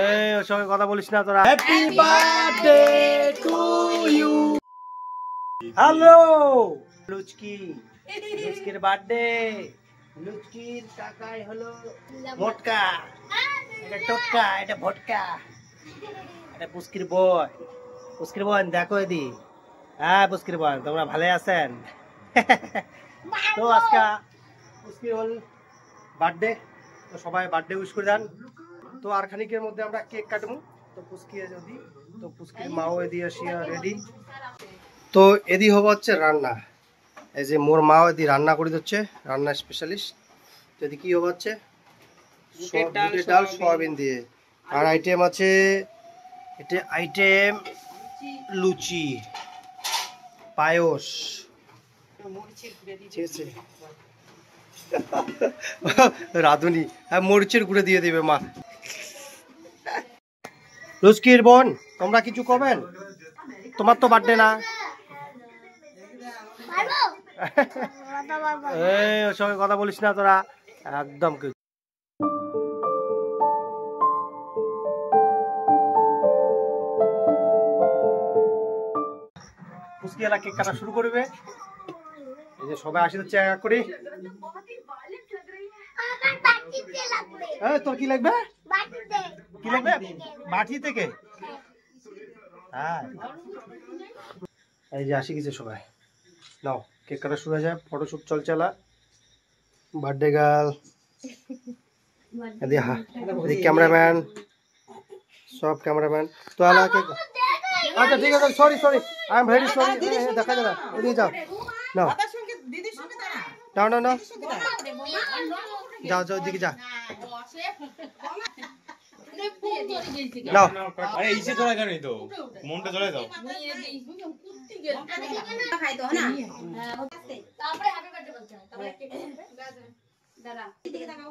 এই ওর সঙ্গে কথা বলিস না তোরা। Happy birthday to you. Hello Luchki, লুচকির বার্থডে। লুচকির কাকাই হলো মোটকা, এটা টোটকা, এটা ভটকা, এটা পুস্কির বয়। পুস্কির বয় দেখো এদি। হ্যাঁ পুস্কির বয়, তোমরা ভালো আছেন? তো আজকে পুস্কির হল বার্থডে, তো সবাই বার্থডে উইশ করে দেন। তো আর খানিকের মধ্যে আমরা কেক কাটবো। তো পুস্কি যদি, তো পুস্কির মাও এদি আসিয়া রেডি। তো এদি হবো হচ্ছে রান্না, এই যে মোর মাও এদি রান্না করে দিচ্ছে, রান্না স্পেশালিস্ট। তো এদি কি হবো হচ্ছে বুটের ডাল সয়াবিন দিয়ে। আর আইটেম আছে, এটা আইটেম লুচি, পায়েস, ঠিক আছে রাঁধুনি। হ্যাঁ মরিচের গুঁড়ে দিয়ে দিবে মা। লুচকির বোন তোমরা কিছু করবেন? তোমার তো বার্থডে না। এই ওর সঙ্গে কথা বলিস না তোরা একদম। পুস্কি এলা কেক কাটা শুরু করবে। এই যে সবাই আসি হচ্ছে এক করি। তোর কি লাগবে? কি লাগবে? বাটি থেকে? হ্যাঁ এই যে আসি গেছে সবাই। নাও কেক কাটা শুরু হয়ে যায়, ফটোশুট চলছে। বার্থডে গার্ল, ক্যামেরাম্যান, সব ক্যামেরাম্যান। তো আলা কেক। আচ্ছা ঠিক আছে, sorry sorry, I am very sorry. দেখা যায় না, এদিকে যাও। নাও নাও নাও নাও, যাও যাও এদিকে যা। নাও আরে ইসে তোরা কেন তো মনটা চলে দাও। খাই তো না তারপরে হ্যাপি বার্থডে বলতে হয়, তারপরে কেক কাটবে। দাদা এদিকে তাকাও।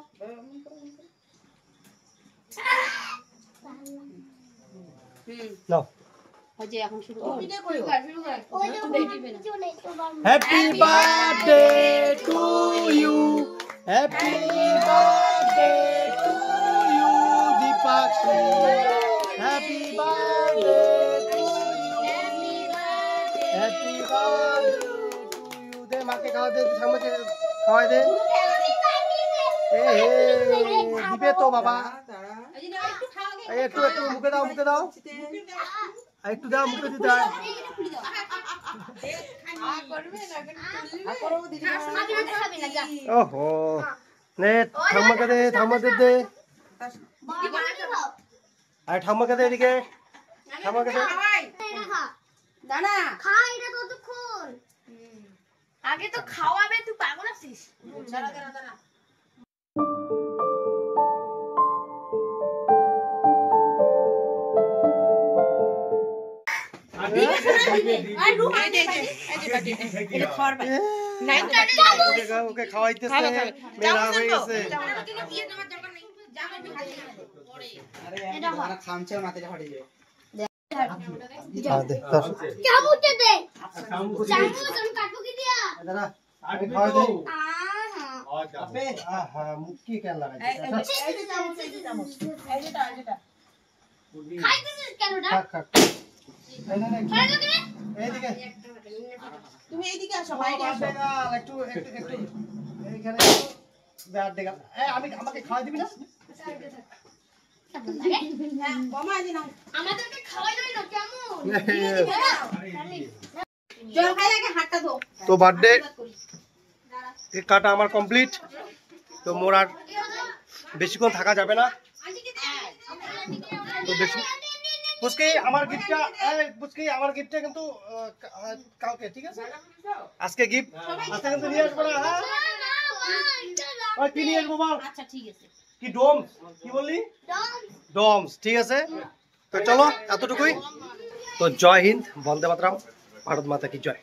নাও হচ্ছে এখন শুরু করো। শুরু কর ওই যে দিবে না। Happy birthday to you, happy birthday to you Dipakshi, happy birthday to you, happy birthday to you. দে মাকে খাওয়া দে, সামনে খাওয়াই দে। দিবে তো বাবা, একটু একটু মুখে দাও, মুখে দাও, একটু দাও মুখে দিতে হয়। ওহো নে ঠাম্মাকে দে, ঠাম্মাকে দে, আর ঠাম্মাকে দে এদিকে, ঠাম্মাকে দে। দানা খা, এটা কতক্ষণ আগে তো খাওয়াবে, তুই পাগল আছিস? দাঁড়া দাঁড়া দাঁড়া। ওকে খাওয়াইতেছে, মেলা হয়ে গেছে। মুখি কেন লাগাইছিস? তুমি এইদিকে আসো, বাইরে আসো। একটু একটু একটু এইখানে বার্থডে গার্ল। আমি আমাকে খাওয়াই দিবি না? আমাদেরকে খাওয়াই দাও না কেমন? জল খাই আগে হাতটা ধো। তো বার্থডে কেক কাটা আমার কমপ্লিট। তো মোর আর বেশিক্ষণ থাকা যাবে না। তো বেশি পুচকি আমার গিফটটা, পুচকি আমার গিফটটা কিন্তু কালকে, ঠিক আছে? আজকে গিফট আজকে কিন্তু নিয়ে আসবো না। হ্যাঁ কি নিয়ে আসবো বল? আচ্ছা ঠিক আছে। কি ডোমস? কি বললি? ডোমস, ঠিক আছে। তো চলো এতটুকুই। তো জয় হিন্দ, বন্দে মাতরম, ভারত মাতা কি জয়।